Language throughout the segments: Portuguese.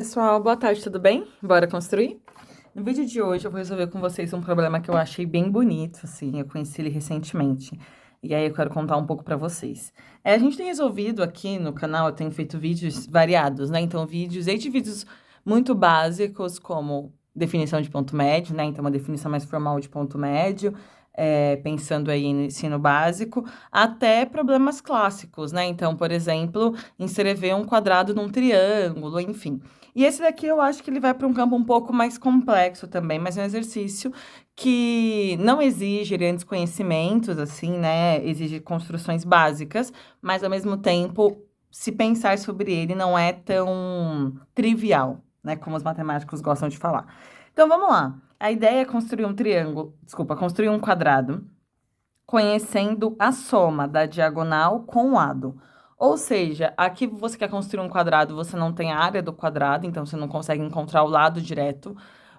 Pessoal, boa tarde, tudo bem? Bora construir? No vídeo de hoje eu vou resolver com vocês um problema que eu achei bem bonito, assim, eu conheci ele recentemente. E aí eu quero contar um pouco pra vocês. A gente tem resolvido aqui no canal, eu tenho feito vídeos variados, né? Então, desde vídeos muito básicos, como definição de ponto médio, né? Então, uma definição mais formal de ponto médio, pensando aí no ensino básico, até problemas clássicos, né? Então, por exemplo, inscrever um quadrado num triângulo, enfim. E esse daqui eu acho que ele vai para um campo um pouco mais complexo também, mas é um exercício que não exige grandes conhecimentos, assim, né? Exige construções básicas, mas ao mesmo tempo, se pensar sobre ele não é tão trivial, né? Como os matemáticos gostam de falar. Então vamos lá. A ideia é construir um triângulo, desculpa, construir um quadrado conhecendo a soma da diagonal com o lado. Ou seja, aqui você quer construir um quadrado, você não tem a área do quadrado, então você não consegue encontrar o lado direto.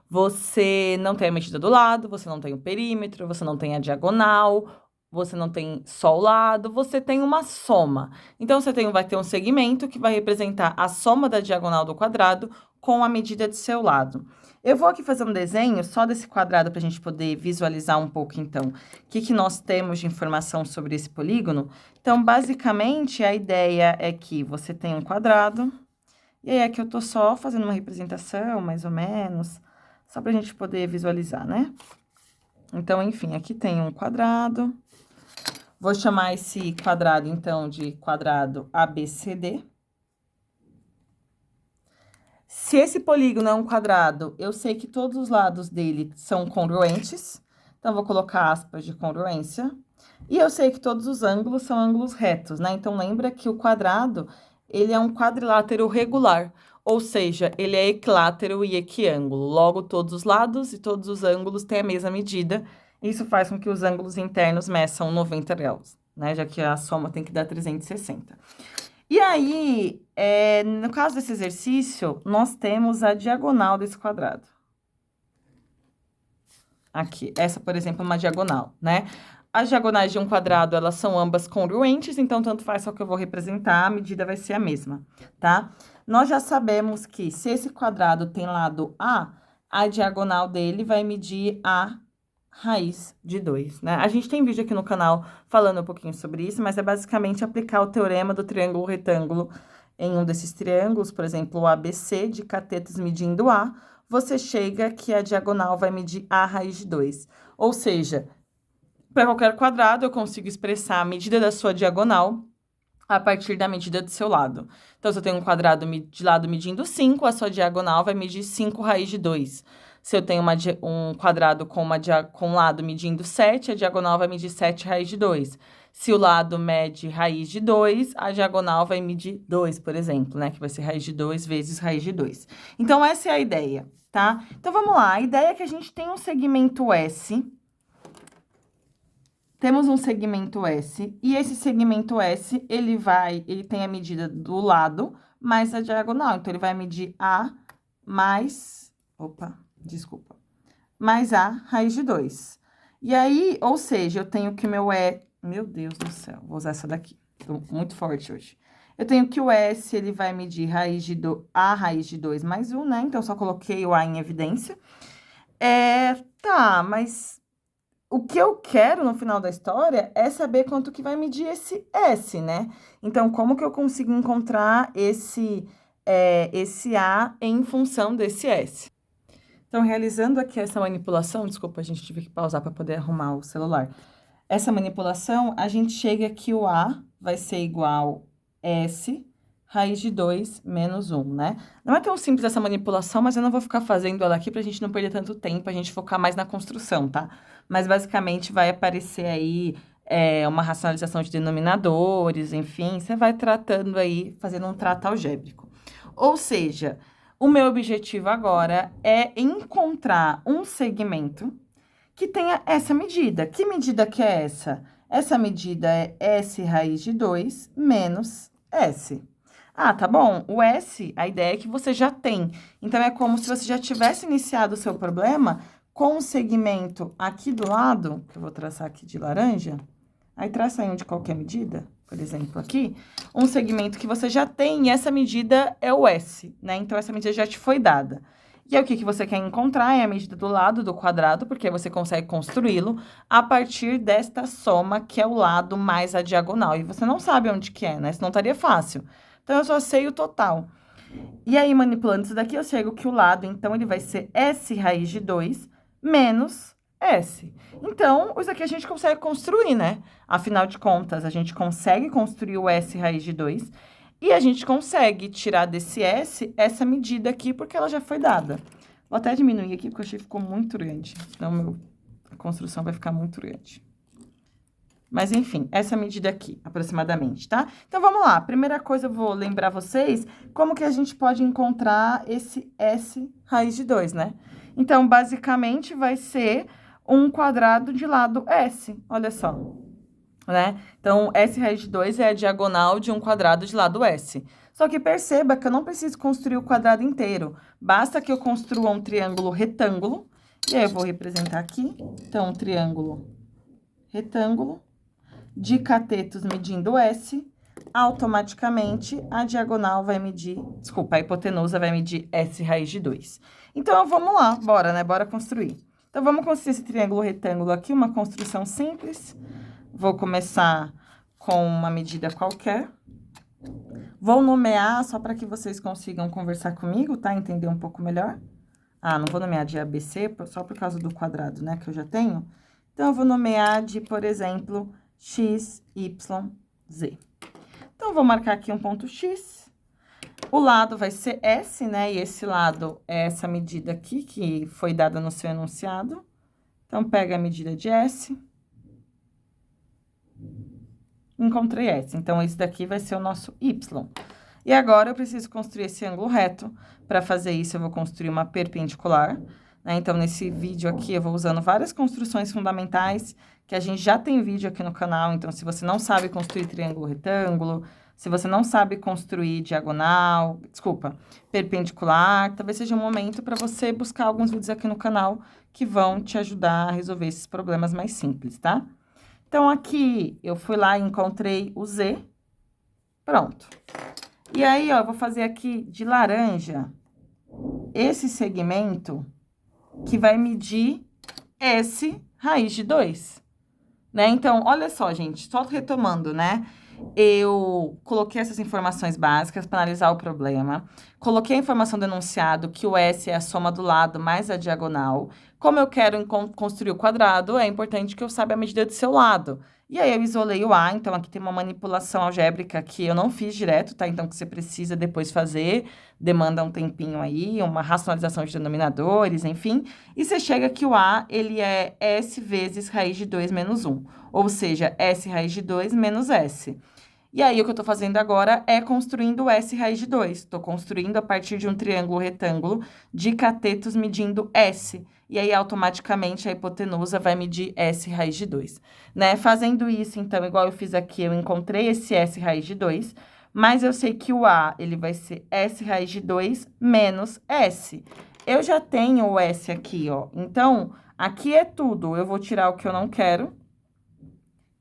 Você não tem a medida do lado, você não tem o perímetro, você não tem a diagonal, você não tem só o lado, você tem uma soma. Então, vai ter um segmento que vai representar a soma da diagonal do quadrado com a medida de seu lado. Eu vou aqui fazer um desenho só desse quadrado para a gente poder visualizar um pouco, então, o que nós temos de informação sobre esse polígono. Então, basicamente, a ideia é que você tem um quadrado, e aí aqui eu tô só fazendo uma representação, mais ou menos, só para a gente poder visualizar, né? Então, enfim, aqui tem um quadrado. Vou chamar esse quadrado, então, de quadrado ABCD. Se esse polígono é um quadrado, eu sei que todos os lados dele são congruentes. Então, vou colocar aspas de congruência. E eu sei que todos os ângulos são ângulos retos, né? Então, lembra que o quadrado, ele é um quadrilátero regular. Ou seja, ele é equilátero e equiângulo. Logo, todos os lados e todos os ângulos têm a mesma medida. Isso faz com que os ângulos internos meçam 90 graus, né? Já que a soma tem que dar 360. E aí, no caso desse exercício, nós temos a diagonal desse quadrado. Aqui, essa, por exemplo, é uma diagonal, né? As diagonais de um quadrado, elas são ambas congruentes, então, tanto faz só que eu vou representar, a medida vai ser a mesma, tá? Nós já sabemos que se esse quadrado tem lado a diagonal dele vai medir a raiz de 2, né? A gente tem vídeo aqui no canal falando um pouquinho sobre isso, mas é basicamente aplicar o teorema do triângulo retângulo em um desses triângulos, por exemplo, o ABC, de catetos medindo A, você chega que a diagonal vai medir a raiz de 2. Ou seja, para qualquer quadrado, eu consigo expressar a medida da sua diagonal a partir da medida do seu lado. Então, se eu tenho um quadrado de lado medindo 5, a sua diagonal vai medir 5 raiz de 2. Se eu tenho um quadrado com um lado medindo 7, a diagonal vai medir 7 raiz de 2. Se o lado mede raiz de 2, a diagonal vai medir 2, por exemplo, né? Que vai ser raiz de 2 vezes raiz de 2. Então, essa é a ideia, tá? Então, vamos lá. A ideia é que a gente tem um segmento S. Temos um segmento S, e esse segmento S, ele tem a medida do lado mais a diagonal. Então, ele vai medir A mais, mais A raiz de 2. E aí, ou seja, eu tenho que meu Deus do céu, vou usar essa daqui, tô muito forte hoje. Eu tenho que o S, ele vai medir A raiz de 2 mais 1, né? Então, só coloquei o A em evidência. Tá, mas o que eu quero no final da história é saber quanto que vai medir esse S, né? Então, como que eu consigo encontrar esse A em função desse S? Então, realizando aqui essa manipulação, desculpa, a gente tive que pausar para poder arrumar o celular. Essa manipulação, a gente chega que o A vai ser igual S raiz de 2 menos 1, né? Não é tão simples essa manipulação, mas eu não vou ficar fazendo ela aqui pra gente não perder tanto tempo, a gente focar mais na construção, tá? Mas, basicamente, vai aparecer aí uma racionalização de denominadores, enfim, você vai tratando aí, fazendo um trato algébrico. Ou seja, o meu objetivo agora é encontrar um segmento que tenha essa medida. Que medida que é essa? Essa medida é S raiz de 2 menos S. Ah, tá bom. O S, a ideia é que você já tem. Então, é como se você já tivesse iniciado o seu problema com o segmento aqui do lado, que eu vou traçar aqui de laranja. Aí, traça aí um de qualquer medida. por exemplo, aqui, um segmento que você já tem, e essa medida é o S, né? Então, essa medida já te foi dada. E aí, o que você quer encontrar é a medida do lado do quadrado, porque você consegue construí-lo a partir desta soma, que é o lado mais a diagonal. E você não sabe onde que é, né? Senão estaria fácil. Então, eu só sei o total. E aí, manipulando isso daqui, eu chego que o lado, então, ele vai ser S raiz de 2 menos S. Então, isso aqui a gente consegue construir, né? Afinal de contas, a gente consegue construir o S raiz de 2 e a gente consegue tirar desse S essa medida aqui, porque ela já foi dada. Vou até diminuir aqui, porque eu achei que ficou muito grande. Então, a construção vai ficar muito grande. Mas, enfim, essa medida aqui, aproximadamente, tá? Então, vamos lá. Primeira coisa, eu vou lembrar vocês como que a gente pode encontrar esse S raiz de 2, né? Então, basicamente, vai ser um quadrado de lado S, olha só, né? Então, S raiz de 2 é a diagonal de um quadrado de lado S. Só que perceba que eu não preciso construir o quadrado inteiro. Basta que eu construa um triângulo retângulo. E aí, eu vou representar aqui. Então, um triângulo retângulo de catetos medindo S, automaticamente a diagonal vai medir, desculpa, a hipotenusa vai medir S raiz de 2. Então, vamos lá, bora, né? Bora construir. Então, vamos construir esse triângulo retângulo aqui, uma construção simples. Vou começar com uma medida qualquer. Vou nomear só para que vocês consigam conversar comigo, tá? Entender um pouco melhor. Ah, não vou nomear de ABC, só por causa do quadrado, né, que eu já tenho. Então, eu vou nomear de, por exemplo, x, y, z. Então, eu vou marcar aqui um ponto x. O lado vai ser S, né? E esse lado é essa medida aqui, que foi dada no seu enunciado. Então, pega a medida de S. Encontrei S. Então, esse daqui vai ser o nosso Y. E agora, eu preciso construir esse ângulo reto. Para fazer isso, eu vou construir uma perpendicular, né? Então, nesse vídeo aqui, eu vou usando várias construções fundamentais, que a gente já tem vídeo aqui no canal. Então, se você não sabe construir triângulo retângulo, se você não sabe construir diagonal, desculpa, perpendicular, talvez seja um momento para você buscar alguns vídeos aqui no canal que vão te ajudar a resolver esses problemas mais simples, tá? Então, aqui, eu fui lá e encontrei o Z. Pronto. E aí, ó, eu vou fazer aqui de laranja esse segmento que vai medir S raiz de 2, né? Então, olha só, gente, só retomando, né? Eu coloquei essas informações básicas para analisar o problema. Coloquei a informação do enunciado, que o S é a soma do lado mais a diagonal. Como eu quero construir o quadrado, é importante que eu saiba a medida do seu lado. E aí, eu isolei o A, então aqui tem uma manipulação algébrica que eu não fiz direto, tá? Então, que você precisa depois fazer, demanda um tempinho aí, uma racionalização de denominadores, enfim. E você chega que o A, ele é S vezes raiz de 2 menos 1. Ou seja, S raiz de 2 menos S. E aí, o que eu tô fazendo agora é construindo S raiz de 2. Tô construindo a partir de um triângulo retângulo de catetos medindo S. E aí, automaticamente, a hipotenusa vai medir S raiz de 2. Né? Fazendo isso, então, igual eu fiz aqui, eu encontrei esse S raiz de 2, mas eu sei que o A, ele vai ser S raiz de 2 menos S. Eu já tenho o S aqui, ó. Então, aqui é tudo. Eu vou tirar o que eu não quero,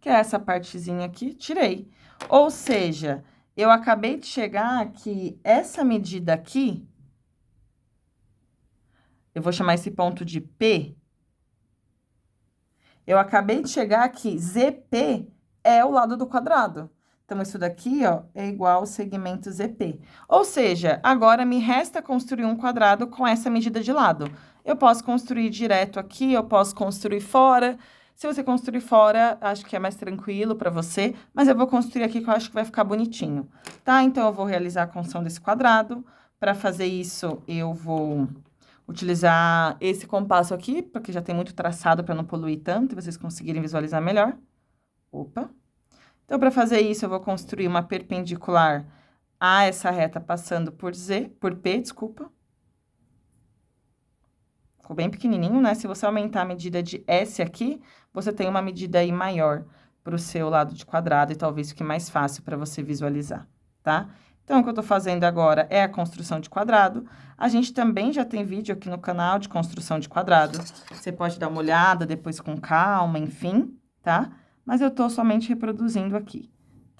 que é essa partezinha aqui, tirei. Ou seja, eu acabei de chegar que essa medida aqui, eu vou chamar esse ponto de P. Eu acabei de chegar que ZP é o lado do quadrado. Então, isso daqui, ó, é igual ao segmento ZP. Ou seja, agora me resta construir um quadrado com essa medida de lado. Eu posso construir direto aqui, eu posso construir fora. Se você construir fora, acho que é mais tranquilo para você, mas eu vou construir aqui que eu acho que vai ficar bonitinho, tá? Então, eu vou realizar a construção desse quadrado. Para fazer isso, eu vou utilizar esse compasso aqui, porque já tem muito traçado para não poluir tanto, e vocês conseguirem visualizar melhor. Opa! Então, para fazer isso, eu vou construir uma perpendicular a essa reta passando por P, desculpa. Ficou bem pequenininho, né? Se você aumentar a medida de S aqui, você tem uma medida aí maior para o seu lado de quadrado e talvez fique mais fácil para você visualizar, tá? Então, o que eu tô fazendo agora é a construção de quadrado. A gente também já tem vídeo aqui no canal de construção de quadrado. Você pode dar uma olhada depois com calma, enfim, tá? Mas eu tô somente reproduzindo aqui.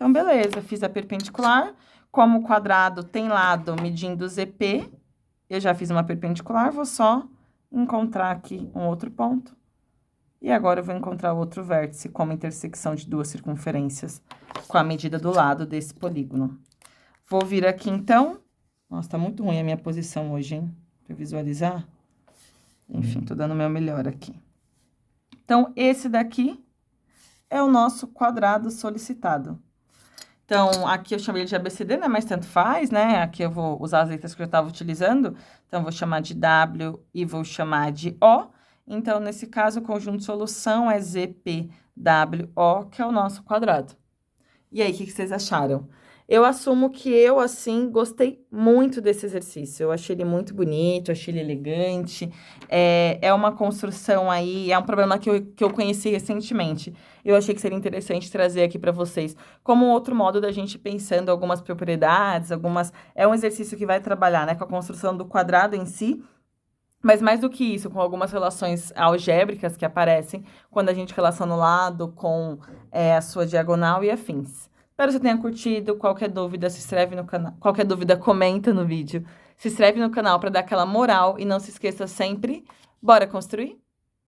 Então, beleza, fiz a perpendicular. Como o quadrado tem lado medindo ZP, eu já fiz uma perpendicular, vou só encontrar aqui um outro ponto. E agora eu vou encontrar outro vértice como intersecção de duas circunferências com a medida do lado desse polígono. Vou vir aqui, então. Nossa, tá muito ruim a minha posição hoje, hein? Pra visualizar. Enfim, tô dando o meu melhor aqui. Então, esse daqui é o nosso quadrado solicitado. Então, aqui eu chamei de ABCD, né? Mas tanto faz, né? Aqui eu vou usar as letras que eu estava utilizando. Então, vou chamar de W e vou chamar de O. Então, nesse caso, o conjunto de solução é ZPWO, que é o nosso quadrado. E aí, o que vocês acharam? Eu assumo que eu, assim, gostei muito desse exercício. Eu achei ele muito bonito, achei ele elegante. É uma construção aí, é um problema que eu conheci recentemente. Eu achei que seria interessante trazer aqui para vocês como um outro modo da gente pensando algumas propriedades, algumas... É um exercício que vai trabalhar, né, com a construção do quadrado em si, mas mais do que isso, com algumas relações algébricas que aparecem quando a gente relaciona o lado com a sua diagonal e afins. Espero que você tenha curtido. Qualquer dúvida, se inscreve no canal. Qualquer dúvida, comenta no vídeo. Se inscreve no canal para dar aquela moral e não se esqueça sempre, bora construir?